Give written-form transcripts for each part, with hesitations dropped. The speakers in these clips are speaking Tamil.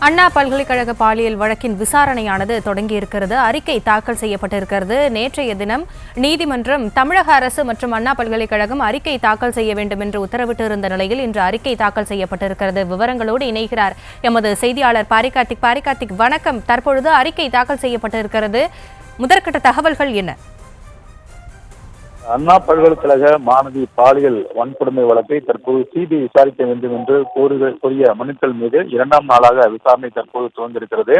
அண்ணா பல்கலைக்கழக பாலியல் வழக்கின் விசாரணையானது தொடங்கியிருக்கிறது. அறிக்கை தாக்கல் செய்யப்பட்டிருக்கிறது. நேற்றைய தினம் நீதிமன்றம் தமிழக அரசு மற்றும் அண்ணா பல்கலைக்கழகம் அறிக்கை தாக்கல் செய்ய வேண்டும் என்று உத்தரவிட்டிருந்த நிலையில் இன்று அறிக்கை தாக்கல் செய்யப்பட்டிருக்கிறது. விவரங்களோடு இணைகிறார் எமது செய்தியாளர் பாரிகார்த்திக். பாரிகார்த்திக், வணக்கம். தற்பொழுது அறிக்கை தாக்கல் செய்யப்பட்டிருக்கிறது. முதற்கட்ட தகவல்கள் என்ன? அண்ணா பல்கலைக்கழக மாணவி பாலியல் வன்கொடுமை வழக்கை தற்போது சிபிஐ விசாரிக்க வேண்டும் என்று கோரிய மனுக்கள் மீது 2ஆம் நாளாக விசாரணை தற்போது துவங்கியிருக்கிறது.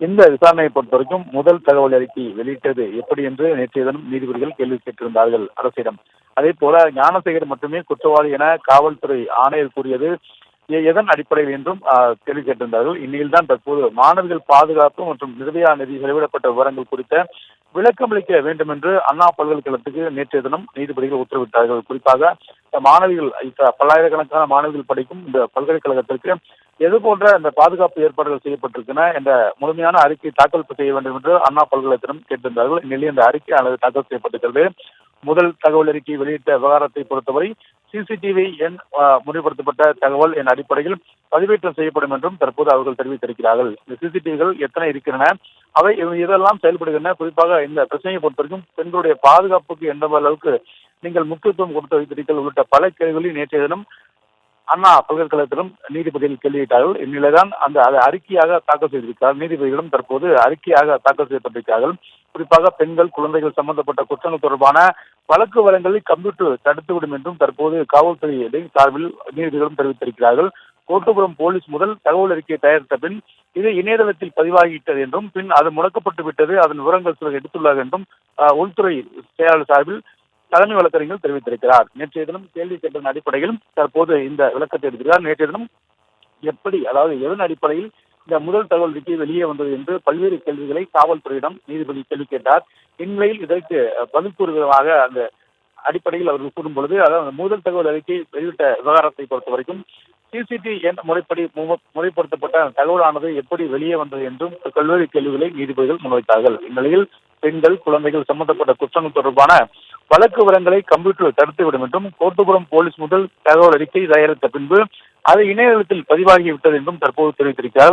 இந்த விசாரணையை பொறுத்தவரைக்கும் முதல் தகவல் அறிக்கை வெளியிட்டது எப்படி என்று நேற்றைய தினம் நீதிபதிகள் கேள்வி கேட்டிருந்தார்கள் அரசிடம். அதே போல ஞானசேகர் மட்டுமே குற்றவாளி என காவல்துறை ஆணையர் கூறியது எதன் அடிப்படையில் என்றும் கேள்வி கேட்டிருந்தார்கள். இந்நிலையில்தான் தற்போது மாணவிகள் பாதுகாப்பு மற்றும் நிர்பயா நிதி செலவிடப்பட்ட விவரங்கள் குறித்த விளக்கம் அளிக்க வேண்டும் என்று அண்ணா பல்கலைக்கழகத்துக்கு நேற்றைய தினம் நீதிபதிகள் உத்தரவிட்டார்கள். குறிப்பாக மாணவிகள் பல்லாயிரக்கணக்கான மாணவிகள் படிக்கும் இந்த பல்கலைக்கழகத்திற்கு எது போன்ற இந்த பாதுகாப்பு ஏற்பாடுகள் செய்யப்பட்டிருக்கின்றன என்ற முழுமையான அறிக்கை தாக்கல் செய்ய வேண்டும் என்று அண்ணா பல்கலைக்கழகத்திடம் கேட்டிருந்தார்கள். இந்நிலையில் இந்த அறிக்கை தாக்கல் செய்யப்பட்டிருக்கிறது. முதல் தகவல் அறிக்கை வெளியிட்ட விவகாரத்தை பொறுத்தவரை சிசிடிவி எண் முறைப்படுத்தப்பட்ட தகவல் என் அடிப்படையில் பதிவேற்றம் செய்யப்படும் என்றும் தற்போது அவர்கள் தெரிவித்திருக்கிறார்கள். இந்த சிசிடிவிகள் எத்தனை இருக்கின்றன, அவை இதெல்லாம் செயல்படுகின்றன, குறிப்பாக இந்த பிரச்சனையை பொறுத்தவரைக்கும் பெண்களுடைய பாதுகாப்புக்கு எந்த அளவுக்கு நீங்கள் முக்கியத்துவம் கொடுத்து வைத்திருக்கிறீர்கள் உள்ளிட்ட பல கேள்விகளில் நேற்றைய தினம் அண்ணா பல்கலைக்கழகத்திலும் நீதிபதிகள் கேள்வியிட்டார்கள். இந்நிலைதான் அதை அறிக்கையாக தாக்கல் செய்திருக்கிறார். நீதிபதிகளும் தற்போது அறிக்கையாக தாக்கல் செய்யப்பட்டிருக்கிறார்கள். குறிப்பாக பெண்கள் குழந்தைகள் சம்பந்தப்பட்ட குற்றங்கள் தொடர்பான வழக்கு வழங்கலை கம்ப்யூட்டர் தடுத்துவிடும் என்றும் தற்போது காவல்துறை சார்பில் நீதிபதிகளும் தெரிவித்திருக்கிறார்கள். கோட்டபுரம் போலீஸ் முதல் தகவல் அறிக்கையை தயாரித்த பின் இது இணையதளத்தில் பதிவாகிவிட்டது என்றும் பின் அது முடக்கப்பட்டு விட்டது, அதன் விவரங்கள் சிலர் எடுத்துள்ளார் என்றும் உள்துறை செயலாளர் சார்பில் தலைமை வழக்கறிஞர் தெரிவித்திருக்கிறார். நேற்றைய தினம் கேள்வி கேட்டதன் அடிப்படையில் தற்போது இந்த விளக்கத்தை எடுக்கிறார். நேற்றைய தினம் எப்படி, அதாவது எதன் அடிப்படையில் இந்த முதல் தகவல் அறிக்கை வெளியே வந்தது என்று பல்வேறு கேள்விகளை காவல்துறையிடம் நீதிபதி கேள்வி கேட்டார். இந்நிலையில் இதற்கு பதில் கூறுவதாக அந்த அடிப்படையில் அவர்கள் கூறும் பொழுது, அதாவது முதல் தகவல் அறிக்கை வெளியிட்ட விவகாரத்தை பொறுத்த வரைக்கும் சிசிடிவி எண் முறைப்படி முறைப்படுத்தப்பட்ட தகவலானது எப்படி வெளியே வந்தது என்றும் பல்வேறு கேள்விகளை நீதிபதிகள் முன்வைத்தார்கள். இந்நிலையில் பெண்கள் குழந்தைகள் சம்பந்தப்பட்ட குற்றங்கள் தொடர்பான வழக்கு விவரங்களை கம்ப்யூட்டர் தடுத்துவிடும் என்றும் கோட்டபுரம் போலீஸ் முதல் தகவல் அறிக்கை தயாரித்த பின்பு அது இணையதளத்தில் பதிவாகிவிட்டது என்றும் தற்போது தெரிவித்திருக்கிறார்.